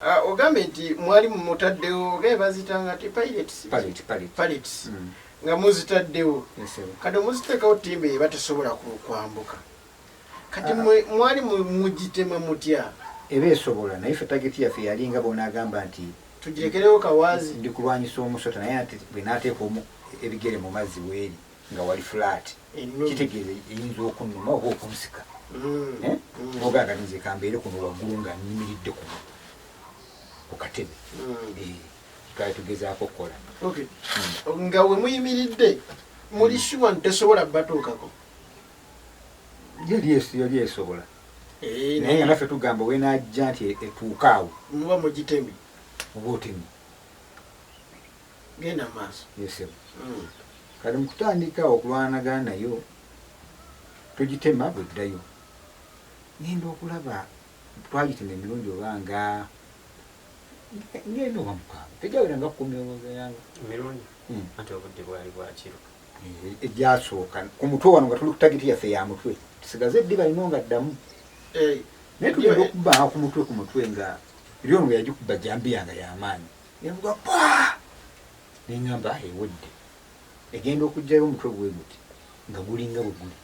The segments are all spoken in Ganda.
Ogambe nti mwali mutaddewo bazitanga ti pilots nga muzitaddewo kati muziteekawo ttimba batasobola kwambuka kati mwali mugitema mutya eba esobola naye ffe tageti yaffe yalinga bonaagamba nti tugirekerewo kawaazi ndi kulwanyisa omusota naye ate bwe naateeka ebigere mu mazzi weeri nga wali flat kitegeeza eyinza okunnuma oba okunsika ogaganize kambeere kuno waggulu nga nyimiridde kuno ku katebe kale tugezaako okukola nga we muyimiridde muli shuwa ntesobola batuukako yali esobola naye nga naffe tugamba wenajja nti etuuka awo muba mugitemi oba otemi genda maaso yesebo kale mukutandika okulwanagana nayo tugitema bweddayo ngenda okulaba twagitema emirundi oba nga ngenda oba mukaaga tejawera nga kukumyanga emirundi ate obudde bwali bwakiro egyasooka ku mutwe wano nga tuli ku tageti yaffe ya mutwe tusigaze eddiba lino nga ddamu naye tugenda okubanga ku mutwe nga eryo nga yagikuba jambiya nga y'amaanyi evuga pa neŋŋamba ewedde egenda okugjayo omutwe gwe guti nga gulinga bwe guli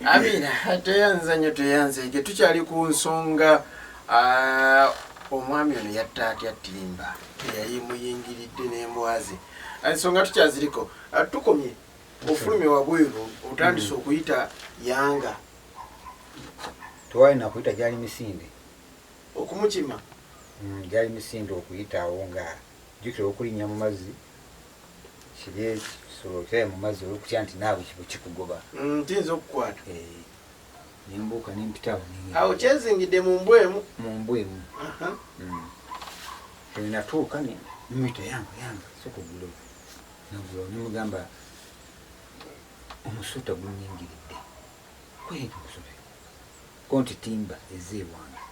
Amina teyanze tukyali ku nsonga omwami ono yatta atya ttimba eyali muyingiridde n'embwa ze ensonga tukyaziriko tukomye ofulumye wabweru otandise okuyita yanga tewali nakuyita gyali misinde okumukima gyali misinde okuyitaawo nga jjukira okulinnya mu mazzi kiri ekisolo kyaye mu mazzi olwokutya nti naawe kibu kikugoba ntinza okukwata nembuuka nempitawo awo kyezingidde mu mbwemu natuuka nimuyita yanga sokugulo nagulo nemugamba omusota gunyingiridde kwenti omusota konti timba ezeewange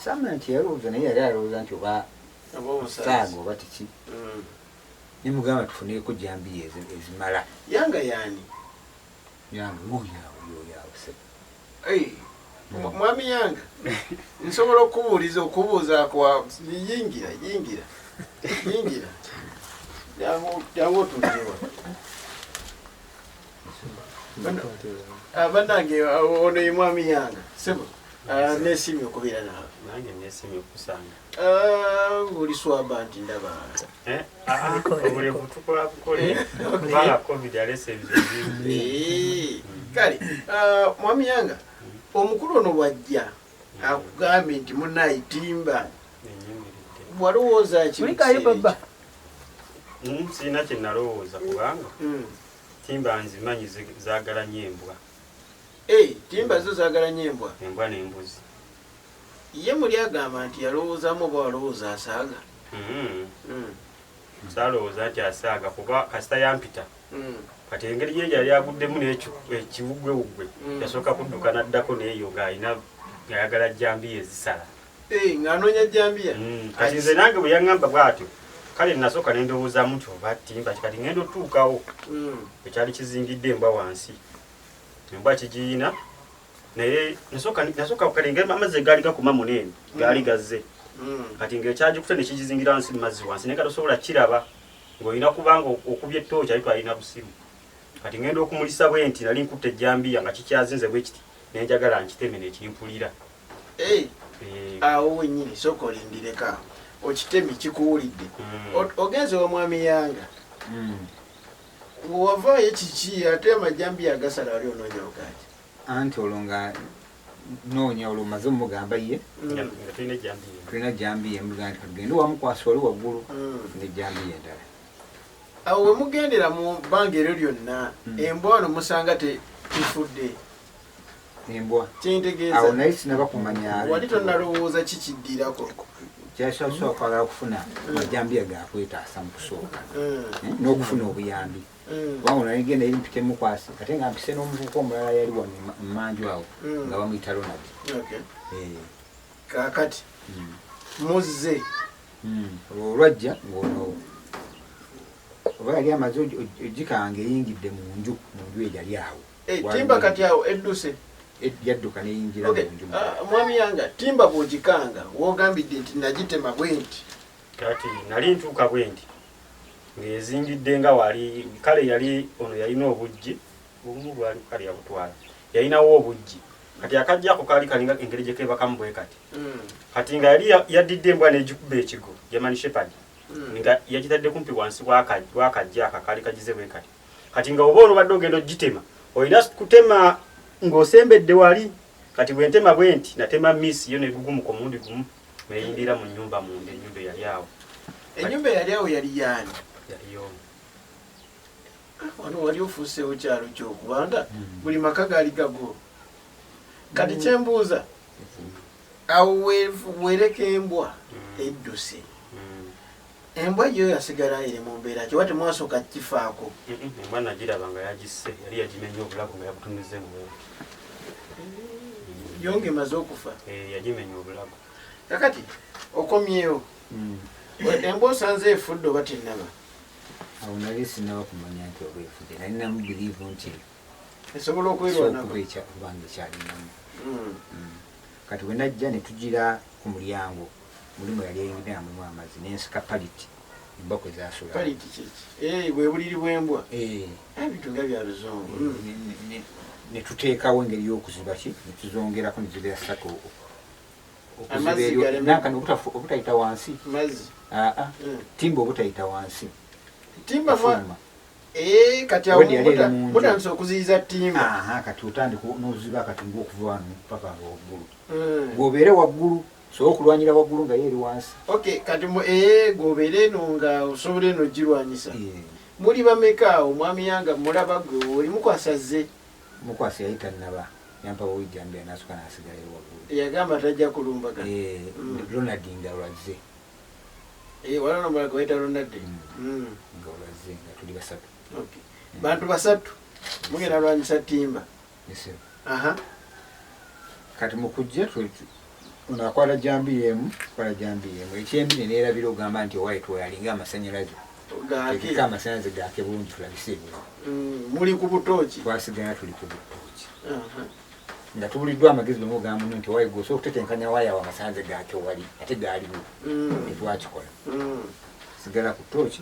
samanya nti yalowooza naye yali alowooza nti oba saaga oba tiki nemugamba tufuneeko jambiya ezimala yanga yani yanga yoyawo sebo mwami yanga nsobola okubuuza kwa yingira jangu otuzewa bannange ono ye mwami yanga sebo nesimye okubeera naawe nange nesimye okusanga oli swaba nti ndaba obulevu tukola bukole kubanga covid alese ebyo kale mwami yanga omukulu ono bwajja akugambye nti munayitimba walowooza sirina kye nalowooza kubanga timba nzimanyi zaagala nnyo embwa timba zo zaagala nnyo embwa n'embuzi ye muli agamba nti yalowoozaamu oba walowooza asaaga saalowooza nti asaaga kuba kasita yampita kati engeri gye yali aguddemu n'ekiwugwewugwe yasooka kudduka naddako neeyo ng'ayagala jambiya ezisala ng'anoonya jambiya kati nze nange bwe yaŋŋamba bw'atyo kale nasooka nendowoozaamu nti oba timba kati ngenda otuukawo ekyali kizingidde embwa wansi embwa kigiyina naye nasooka kale ngeri amazzi gaali gakuma muneeni gaali gazze kati ng'ekyagikutte ne kigizingira wansi mu mazzi wansi naye katosobola kiraba ng'olina kubanga okubya ettooki ali twalina busimu kati ngenda okumulisa bwe nti nali nkutte ejjambiya nga kikyazinze bwe kiti nenjagala nkiteme nekimpulira awo wennyini sooka olindireka okitemi kikuwulidde ogenze wa mwami yanga wavaayo kiki ate amajambiya agasala wali onoonya ogaki anti olwo nga noonya olwo maze omugamba ye tulina jambiya emugamba nti katugende wamukwasa wali waggulu nejambiya endala awo we mugendera mu bbanga eryo lyonna embwa wano musanga tifudde embwa kintegeeza awo naye sinaba kumanya wali tonnalowooza kikiddirako kyasobola kwagala kufuna amajambiya gakwetaasa mu kusooka n'okufuna obuyambi kubanga nagenda eri mpite mukwasi ate nga mpise n'omuvubuka omulala yali wano mmanju awo nga bamuyita Ronald kaakati muzze olwajja ng'ono oba yali amaze ogikanga eyingidde mu nju eyali awo timba kati awo edduse yadduka neyingira mu nju mwami yanga timba bw'ogikanga wogambidde nti nagitema bwe nti kati nali ntuuka bwe nti ng'ezingidde nga wali kale yali ono yalina obujji obumu bwali kale yabutwala yalinawo obujji kati akajjako kaali kalinga engeri gye keebakamu bwe kati kati nga yali yaddidde embwa n'egikuba ekigo German Shepherd nga yagitadde kumpi wansi w'akajja akakaali kagize bwe kati kati nga oba olubadde ogenda ogitema olina kutema ng'osembedde wali kati bwe ntema bwe nti natema miss yo negugumuka omulundi gumu neyingira mu nnyumba munda ennyumba yali awo ennyumba yali awo yali yaani yaliyo wano wali ofuuseewo kyalo kyokubanga buli maka gaali gago kati kyembuuza awo wereka embwa edduse embwa yo yasigala eri mu mbeera ki wate mwasooka kifaako embwa nagiraba nga yagisse yali yagimenya obulago nga yabutumize mu yonge maze okufa yagimenya obulago kakati okomyewo embwa osanze efudde oba tennaba awo nali sinaba kumanya nti oba efudde nali namubiriivu nti esobola okwirwanako kubanga ekyalinamu kati we najja ne tugira ku mulyango mulimu yali eyingidde mulimu amazzi nensika paliti embako zasula paliti kiki bwe buliri bw'embwa ebintu nga bya luzungu ne tuteekawo engeri y'okuziba ki ne tuzongerako ne zibeera ssatu nankani obutayita wansi timba obutayita wansi timba kati mutandise okuziyiza timba kati otandika n'oziba kati ngaokuva wano paka waggulu gwobeere waggulu sobola okulwanyira waggulu nga yeeri wansi kati gwobeere eno nga osobola eno ogirwanyisa muli bameka omwami yanga mulaba gwe oli mukwasazze mukwasi yayita naba yampa bwejjambira nasuka nasigalayo waggulu yagamba tajja kulumbagana Ronald nga lwazze walanomalaka wayita Ronald nga olwazze nga tuli basatu bantu basatu mugenda lwanyisa timba kati mukujja ono akwala jambi emu ekyembiri neerabira ogamba nti owaitwa yalinga amasanyalaze ekika amasanyalaze gake bulungi tulabise ebulungi muli ku butooki twasigala tuli ku butooki nga tubuliddwa amagezi bemugamba muno nti owaigwa osobola okutetenkanya waayawo amasanyalaze gake wali ate gaaliwo netwakikola sigala ku tooki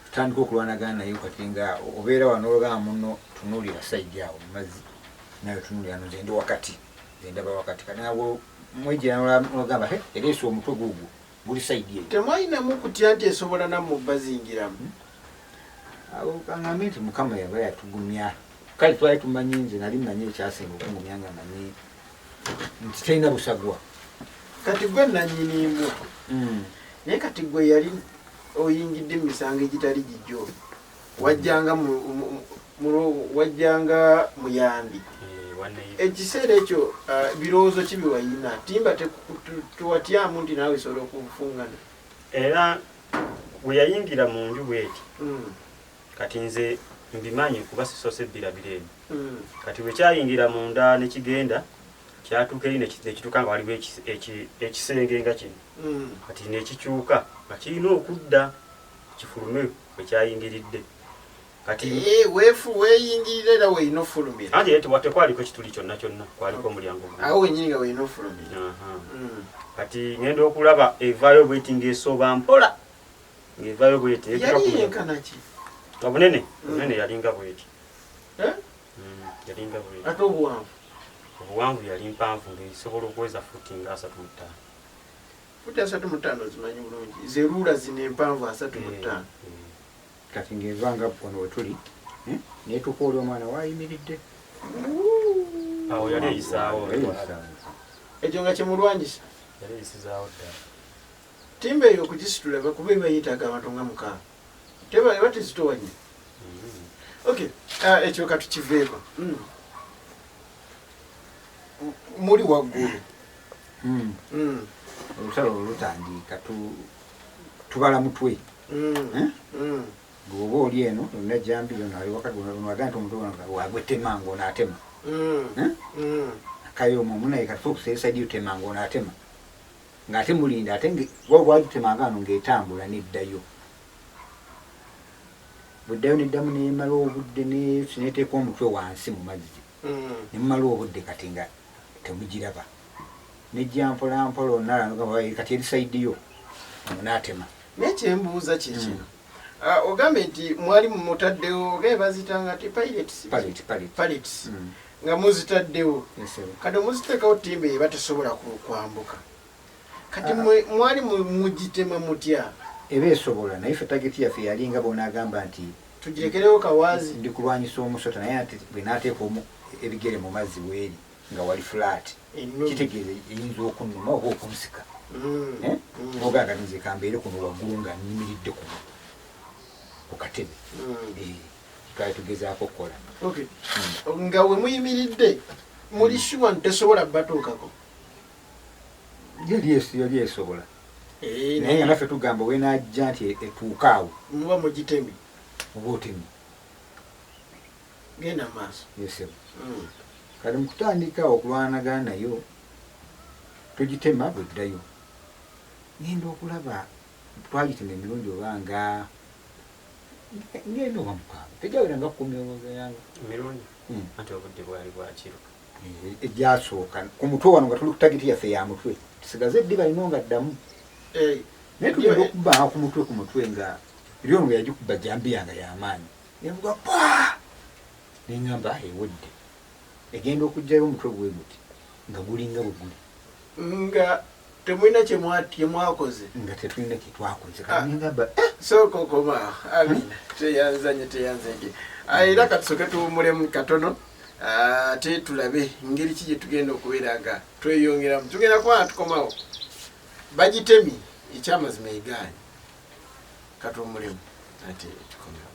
tutandika okulwanagana naye kati nga obeera wano ologamba muno tunuulira saidi awo mu mazzi nayo tunuulira no nze ndi wakati ndaba wakati kati nawe mwejjera nolagamba ereese omutwe gugwo guli saidi eyo temwalinamu kutya nti esobola nammwe bazingiramu abo kaŋŋambe nti mukama yaba yatugumya kale twali tumanyi nze nali mmanyi ekyasinga okungumya nga manyi nti talina busagwa kati gwe nanyinimbwa naye kati gwe yali oyingidde mu misango egitali gijjo wajjanga muyambi ekiseera ekyo birowoozo ki biwayina timba tuwatyamu nti naawe esobola okufungana era bwe yayingira mu nju bweti kati nze mbimanyi kuba sisoose birabira eno kati bwe kyayingira munda nekigenda kyatuuka eri nekituuka nga waliwo ekisenge nga kino kati nekikyuka nga kirina okudda kifulume bwe kyayingiridde kati weeyingirira era weeyina ofulumira anti eti tekwaliko kituli kyonna kyonna kwaliko omulyango awo wenyini nga weeyina ofulumira kati ngenda okulaba evaayo bweti ng'esoba mpola ng'evaayo bweti yali yenkanaki obunene yalinga bweti yalinga bweti ate obuwanvu yali mpanvu ng'esobola okuweza futi nga 35 futi 35 zimanyi bulungi zeruula zino empanvu 35 kati ng'evanga wano wetuli neetuuka oli omwana waayimiridde awo yali eyisaawo ekyo nga kyemulwanyisa yali eyisizaawo ddala timba eyo okugisitula kuba ebayitaaga abantu nga mukaaga eba tezitowanya ekyo katukiveeko muli waggulu olutalo olutandika tubala mutwe bw'oba oli eno olina jambi ono ali wakati onaga nti omutwe wagwetema ng'onaatema kayomo munaye kati okuseesaidi otema ng'onaatema ng'ate mulinda ate wagitutemanga ano ng'etambula neddayo buddayo neddamu nemala obudde neteeka omutwe wansi mu mazzi nemumala obudde kati nga temugiraba nejja mpolampola kati eri saidiyo onaatema nekyembuuza kikino ogambe nti mwali mutaddewo ogaye bazitanga ti pirates nga muzitaddewo kati muziteekawo timba eba tesobola kwambuka kati mwali mugitema mutya eba esobola naye fe tageti yaffe yalinga bonaagamba nti tugirekerewo kawaazi ndi kulwanyisa omusota naye ati bwe naateeka ebigere mu mazzi weeri nga wali flat kitegeeza eyinza okunnuma oba okunsika oganga nze kambeere kuno waggulu nga nyimiridde kuno ku katebe twali tugezaako okukola nga we muyimiridde muli shuwa ntesobola batuukako yali esobola naye nga naffe tugamba wenajja nti etuuka awo muba mugitemi oba otemi genda maaso yesebo kati mukutandika okulwanagana nayo tugitema bweddayo ngenda okulaba twagitema emirundi obanga ngenda oba mukaaga tejawera nga 10 yanga emirundi ate obudde bwali bwakiro ejyasooka ku mutwe wano nga tuli ku tageti yaffe ya mutwe tusigaze eddiba lino nga ddamu naye tugenda okubanga ku mutwe nga eryono bwe yagikuba jambi yanga y'amaanyi nevuga pa neŋŋamba ewedde egenda okugjayo omutwe bwe guti nga gulinga bwe guli nga temulina kyemwakoze nga tetulina kyetwakoze kaneŋŋamba sooka okoma amina teyanzanye era katusoke tuwumulemu katono ate tulabe ngeri ki gyetugenda okubeera nga tweyongeramu tugenda kuba tukomawo bagitemi ekyamazima egaanyi katuwumulemu ate tukomewo